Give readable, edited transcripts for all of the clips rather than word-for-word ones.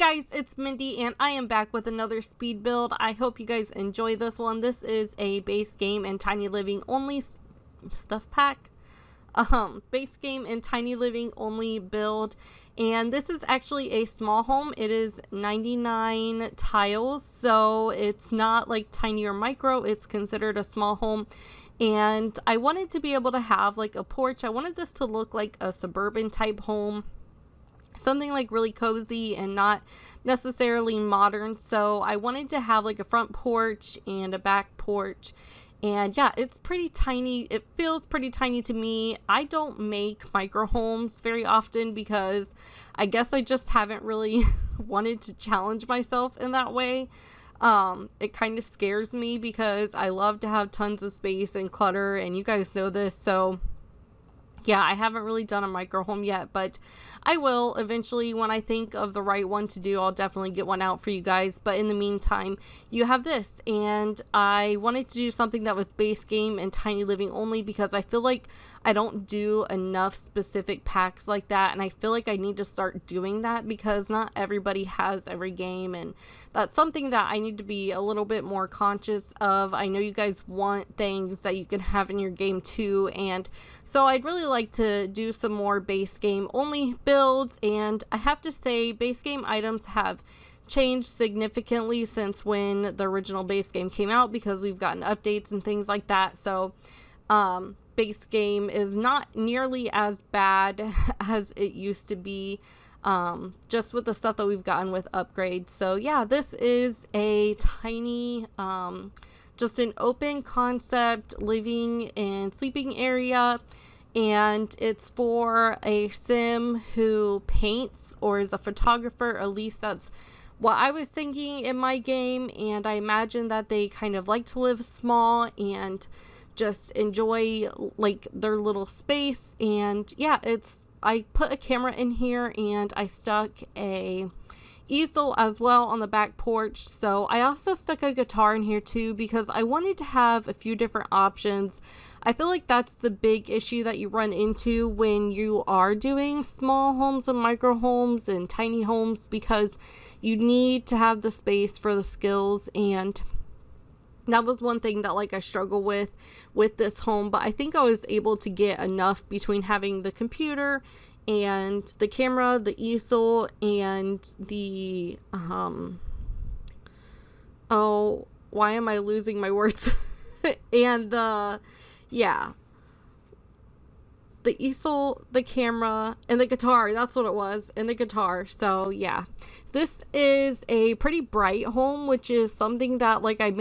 guys, it's Mindy and I am back with another speed build. I hope you guys enjoy this one. This is a base game and tiny living only stuff pack. Base game and tiny living only build, and this is actually a small home. It is 99 tiles, so it's not like tiny or micro. It's considered a small home, and I wanted to be able to have like a porch. I wanted this to look like a suburban type home, something like really cozy and not necessarily modern. So I wanted to have like a front porch and a back porch. And yeah, it's pretty tiny. It feels pretty tiny to me. I don't make micro homes very often because I guess I just haven't really wanted to challenge myself in that way. It kind of scares me because I love to have tons of space and clutter, and you guys know this. So yeah, I haven't really done a micro home yet, but I will eventually. When I think of the right one to do, I'll definitely get one out for you guys. But in the meantime, you have this, and I wanted to do something that was base game and tiny living only because I feel like I don't do enough specific packs like that, and I feel like I need to start doing that because not everybody has every game, and that's something that I need to be a little bit more conscious of. I know you guys want things that you can have in your game too, and so I'd really like to do some more base game only builds. And I have to say, base game items have changed significantly since when the original base game came out because we've gotten updates and things like that. So base game is not nearly as bad as it used to be, just with the stuff that we've gotten with upgrades. So yeah, this is a tiny just an open concept living and sleeping area, and it's for a sim who paints or is a photographer. At least that's what I was thinking in my game, and I imagine that they kind of like to live small and just enjoy like their little space. And yeah, I put a camera in here and I stuck a easel as well on the back porch. So I also stuck a guitar in here too because I wanted to have a few different options. I feel like that's the big issue that you run into when you are doing small homes and micro homes and tiny homes, because you need to have the space for the skills, and that was one thing that like I struggle with this home. But I think I was able to get enough between having the computer and the camera, the easel, and the oh, why am I losing my words? And the easel, the camera, and the guitar. That's what it was, and the guitar. So yeah, this is a pretty bright home, which is something that like I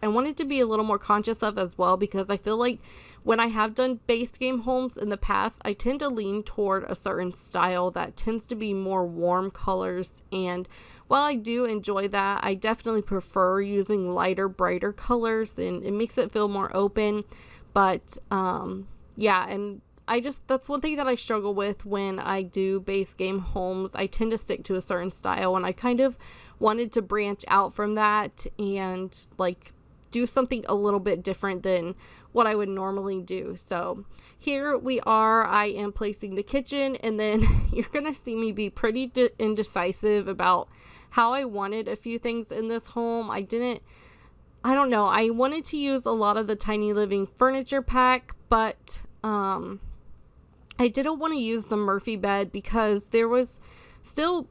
wanted to be a little more conscious of as well, because I feel like when I have done base game homes in the past, I tend to lean toward a certain style that tends to be more warm colors. And while I do enjoy that, I definitely prefer using lighter, brighter colors, and it makes it feel more open. But yeah, and that's one thing that I struggle with when I do base game homes. I tend to stick to a certain style, and I kind of wanted to branch out from that and like do something a little bit different than what I would normally do. So here we are. I am placing the kitchen, and then you're gonna see me be pretty indecisive about how I wanted a few things in this home. I don't know. I wanted to use a lot of the tiny living furniture pack, but I didn't want to use the Murphy bed because there was still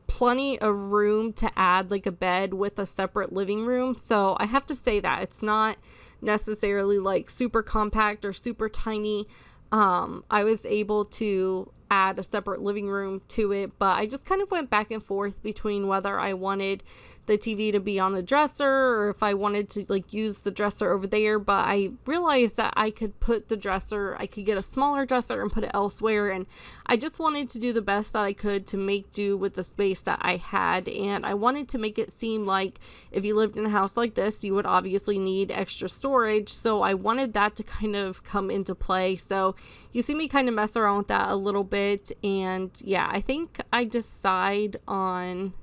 plenty of room to add like a bed with a separate living room. So I have to say that it's not necessarily like super compact or super tiny. I was able to add a separate living room to it, but I just kind of went back and forth between whether I wanted the TV to be on the dresser or if I wanted to like use the dresser over there. But I realized that I could get a smaller dresser and put it elsewhere, and I just wanted to do the best that I could to make do with the space that I had. And I wanted to make it seem like if you lived in a house like this, you would obviously need extra storage, so I wanted that to kind of come into play. So you see me kind of mess around with that a little bit, and yeah, I think I decide on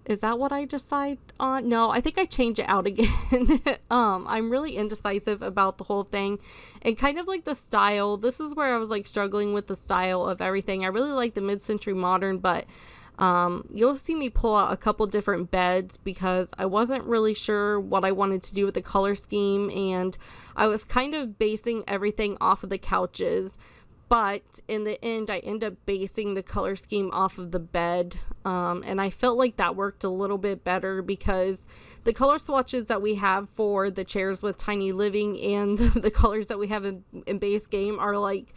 Is that what I decide on? No, I think I change it out again. I'm really indecisive about the whole thing and kind of like the style. This is where I was like struggling with the style of everything. I really like the mid-century modern, but You'll see me pull out a couple different beds because I wasn't really sure what I wanted to do with the color scheme, and I was kind of basing everything off of the couches. But in the end, I end up basing the color scheme off of the bed. And I felt like that worked a little bit better because the color swatches that we have for the chairs with Tiny Living and the colors that we have in base game are like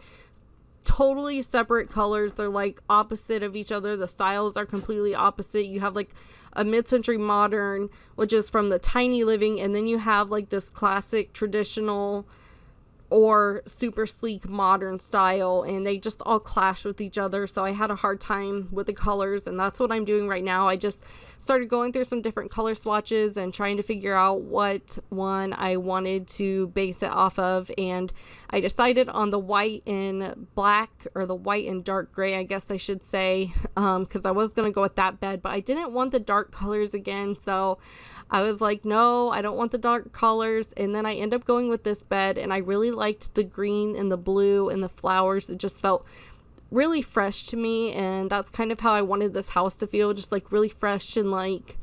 totally separate colors. They're like opposite of each other. The styles are completely opposite. You have like a mid-century modern, which is from the Tiny Living, and then you have like this classic traditional or super sleek modern style, and they just all clash with each other. So I had a hard time with the colors, and that's what I'm doing right now. I just started going through some different color swatches and trying to figure out what one I wanted to base it off of, and I decided on the white and black, or the white and dark gray, I guess I should say, because I was going to go with that bed, but I didn't want the dark colors again, so I was like, no, I don't want the dark colors. And then I end up going with this bed, and I really liked the green and the blue and the flowers. It just felt really fresh to me, and that's kind of how I wanted this house to feel, just like really fresh and like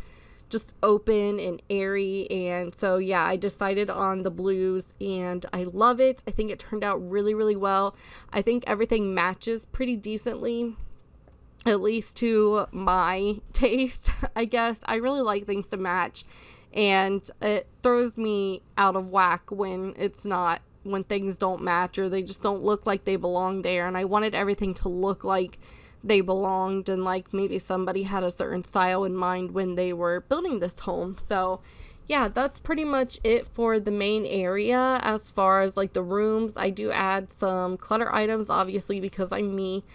just open and airy. And so yeah, I decided on the blues, and I love it. I think it turned out really, really well. I think everything matches pretty decently, at least to my taste, I guess. I really like things to match, and it throws me out of whack when things don't match, or they just don't look like they belong there. And I wanted everything to look like they belonged, and like maybe somebody had a certain style in mind when they were building this home. So yeah, that's pretty much it for the main area. As far as like the rooms, I do add some clutter items, obviously, because I'm me.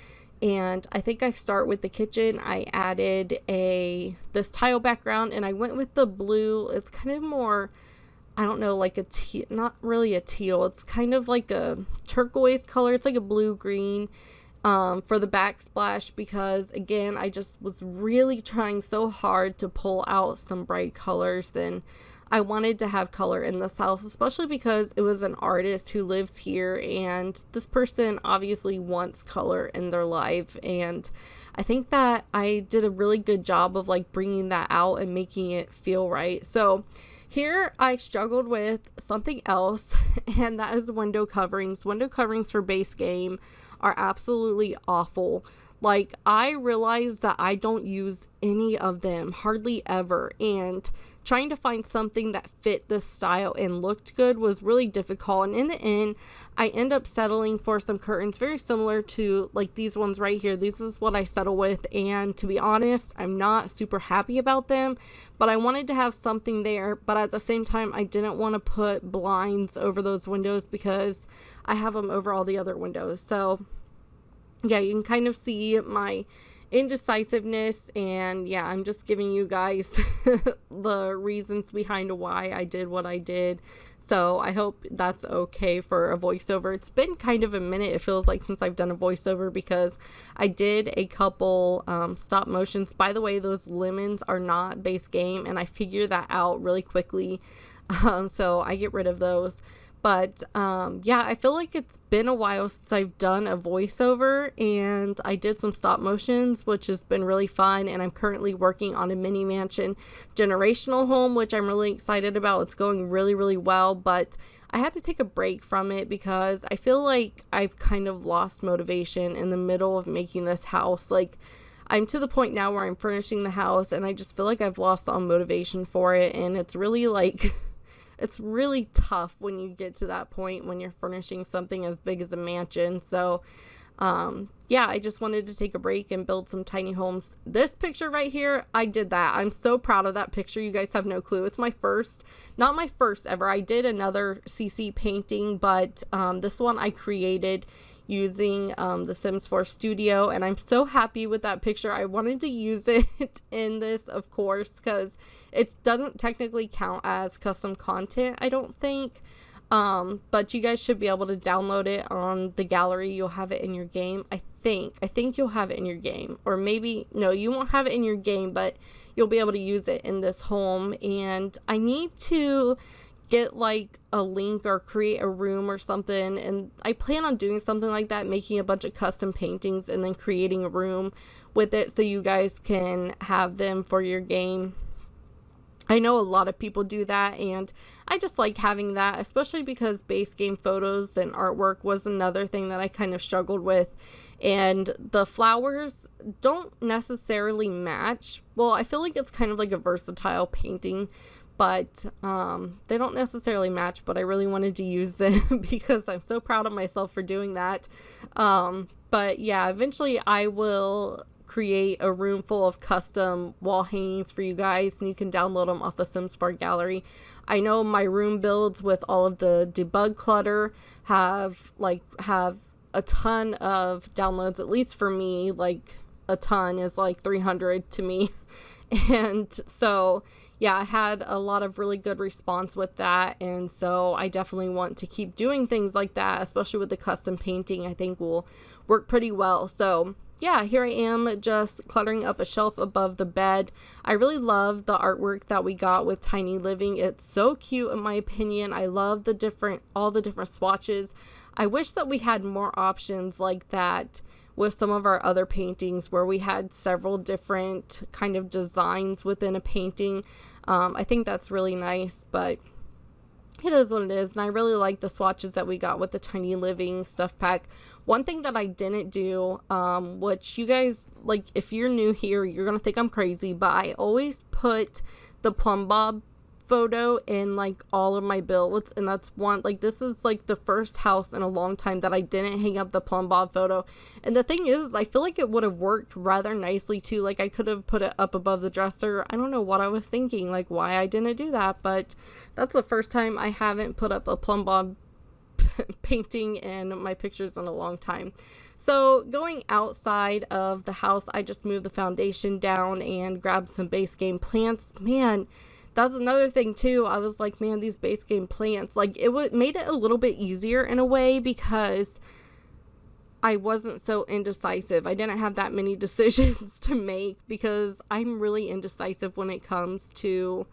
And I think I start with the kitchen. I added this tile background, and I went with the blue. It's kind of more, I don't know, like a teal, not really a teal. It's kind of like a turquoise color. It's like a blue-green for the backsplash, because again, I just was really trying so hard to pull out some bright colors. Then I wanted to have color in this house, especially because it was an artist who lives here, and this person obviously wants color in their life, and I think that I did a really good job of like bringing that out and making it feel right. So here I struggled with something else, and that is window coverings. Window coverings for base game are absolutely awful. Like, I realized that I don't use any of them, hardly ever, and trying to find something that fit this style and looked good was really difficult. And in the end, I end up settling for some curtains very similar to like these ones right here. This is what I settle with, and to be honest, I'm not super happy about them, but I wanted to have something there. But at the same time, I didn't want to put blinds over those windows because I have them over all the other windows. So yeah, you can kind of see my indecisiveness, and yeah, I'm just giving you guys the reasons behind why I did what I did. So I hope that's okay for a voiceover. It's been kind of a minute, it feels like, since I've done a voiceover, because I did a couple stop motions. By the way, those lemons are not base game, and I figured that out really quickly, so I get rid of those. But yeah, I feel like it's been a while since I've done a voiceover, and I did some stop motions, which has been really fun. And I'm currently working on a mini mansion generational home, which I'm really excited about. It's going really, really well, but I had to take a break from it because I feel like I've kind of lost motivation in the middle of making this house. Like, I'm to the point now where I'm furnishing the house, and I just feel like I've lost all motivation for it. And it's really like it's really tough when you get to that point when you're furnishing something as big as a mansion. So yeah, I just wanted to take a break and build some tiny homes. This picture right here, I did that. I'm so proud of that picture. You guys have no clue. It's my first, not my first ever. I did another CC painting, but this one I created using the Sims 4 Studio, and I'm so happy with that picture. I wanted to use it in this, of course, because it doesn't technically count as custom content, I don't think, but you guys should be able to download it on the gallery. You'll have it in your game. I think you'll have it in your game, or maybe no, you won't have it in your game, but you'll be able to use it in this home. And I need to get like a link or create a room or something, and I plan on doing something like that, making a bunch of custom paintings and then creating a room with it so you guys can have them for your game. I know a lot of people do that, and I just like having that, especially because base game photos and artwork was another thing that I kind of struggled with. And the flowers don't necessarily match. Well, I feel like it's kind of like a versatile painting, but they don't necessarily match, but I really wanted to use them because I'm so proud of myself for doing that. But yeah, eventually I will create a room full of custom wall hangings for you guys, and you can download them off the Sims 4 gallery. I know my room builds with all of the debug clutter have a ton of downloads, at least for me. Like a ton is like 300 to me. And so yeah, I had a lot of really good response with that, and so I definitely want to keep doing things like that, especially with the custom painting. I think will work pretty well. So yeah, here I am just cluttering up a shelf above the bed. I really love the artwork that we got with Tiny Living. It's so cute in my opinion. I love all the different swatches. I wish that we had more options like that with some of our other paintings where we had several different kind of designs within a painting. I think that's really nice, but it is what it is. And I really like the swatches that we got with the Tiny Living stuff pack. One thing that I didn't do, which you guys, like, if you're new here, you're gonna think I'm crazy, but I always put the plumb bob photo in like all of my builds, and that's one, like, this is like the first house in a long time that I didn't hang up the plumb bob photo. And the thing is I feel like it would have worked rather nicely too. Like, I could have put it up above the dresser. I don't know what I was thinking, like why I didn't do that, but that's the first time I haven't put up a plumb bob painting in my pictures in a long time. So going outside of the house, I just moved the foundation down and grabbed some base game plants. Man, that's another thing too. I was like, man, these base game plants, like, it made it a little bit easier in a way because I wasn't so indecisive. I didn't have that many decisions to make because I'm really indecisive when it comes to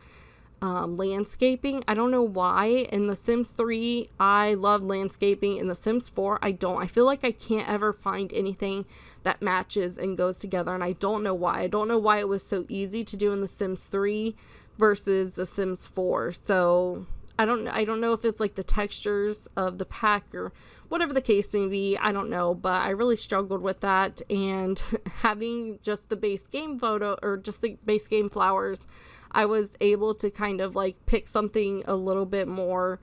landscaping. I don't know why. In The Sims 3, I love landscaping. In The Sims 4, I don't. I feel like I can't ever find anything that matches and goes together, and I don't know why. I don't know why it was so easy to do in The Sims 3 versus The Sims 4. So I don't know if it's like the textures of the pack or whatever the case may be. I don't know, but I really struggled with that, and having just the base game photo or just the base game flowers, I was able to kind of like pick something a little bit more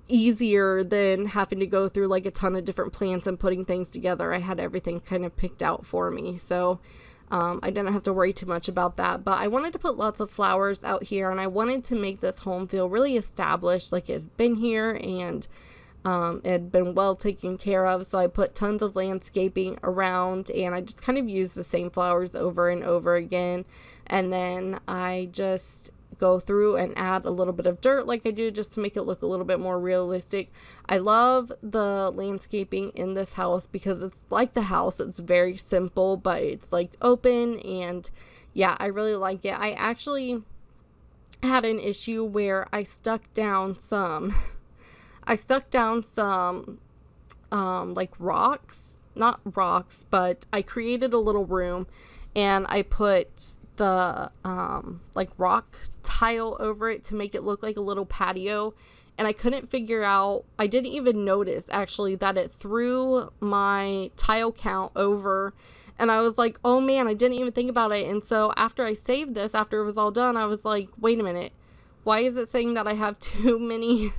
easier than having to go through like a ton of different plants and putting things together. I had everything kind of picked out for me, so I didn't have to worry too much about that. But I wanted to put lots of flowers out here, and I wanted to make this home feel really established, like it had been here and it had been well taken care of. So I put tons of landscaping around, and I just kind of used the same flowers over and over again. And then I just go through and add a little bit of dirt like I do, just to make it look a little bit more realistic. I love the landscaping in this house because it's like the house. It's very simple, but it's like open, and yeah, I really like it. I actually had an issue where I stuck down some like rocks, not rocks, but I created a little room and I put the like rock tile over it to make it look like a little patio, and I couldn't figure out, I didn't even notice actually that it threw my tile count over, and I was like, oh man, I didn't even think about it. And so after I saved this, after it was all done, I was like, wait a minute, why is it saying that I have too many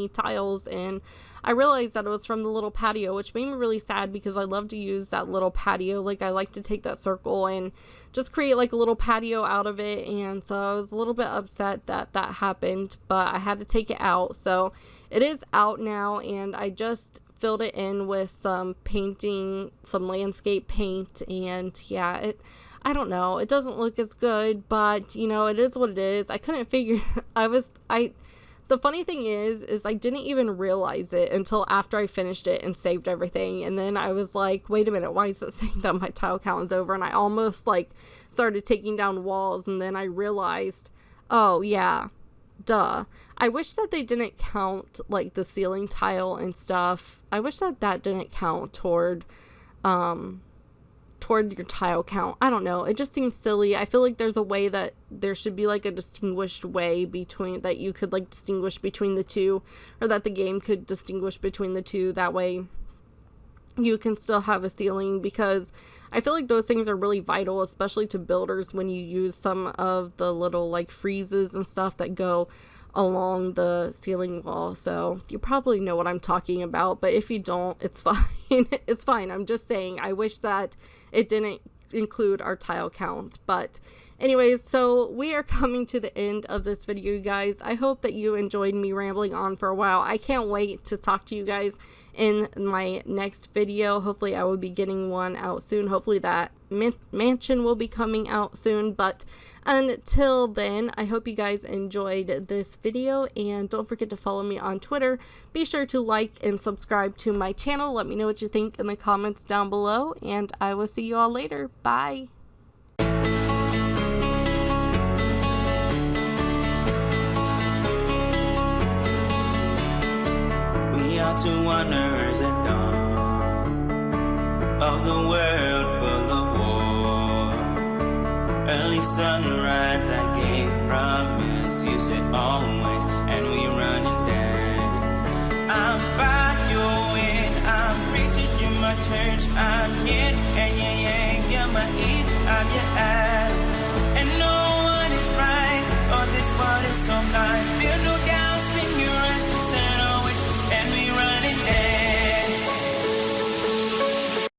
tiles? And I realized that it was from the little patio, which made me really sad because I love to use that little patio. Like, I like to take that circle and just create like a little patio out of it. And so I was a little bit upset that that happened, but I had to take it out. So it is out now, and I just filled it in with some painting, some landscape paint, and yeah, I don't know, it doesn't look as good, but you know, it is what it is. I couldn't figure, the funny thing is I didn't even realize it until after I finished it and saved everything, and then I was like, wait a minute, why is it saying that my tile count is over? And I almost like started taking down walls, and then I realized Oh, yeah. Duh. I wish that they didn't count, like, the ceiling tile and stuff. I wish that that didn't count toward your tile count. I don't know. It just seems silly. I feel like there's a way that there should be, like, a distinguished way between, that you could, like, distinguish between the two, or that the game could distinguish between the two. That way you can still have a ceiling, because I feel like those things are really vital, especially to builders, when you use some of the little, like, freezes and stuff that go along the ceiling wall. So you probably know what I'm talking about, but if you don't, it's fine. It's fine. I'm just saying, I wish that it didn't include our tile count. But anyways, so we are coming to the end of this video, you guys. I hope that you enjoyed me rambling on for a while. I can't wait to talk to you guys in my next video. Hopefully I will be getting one out soon. Hopefully that mansion will be coming out soon. But until then, I hope you guys enjoyed this video, and don't forget to follow me on Twitter. Be sure to like and subscribe to my channel. Let me know what you think in the comments down below, and I will see you all later. Bye. We are two wanderers at dawn of the world full of war. Early sunrise, I gave promise. You said always, and we run and dance. I'm following, I'm preaching in my church. I'm yin and yang, you're my eve, I'm your ass.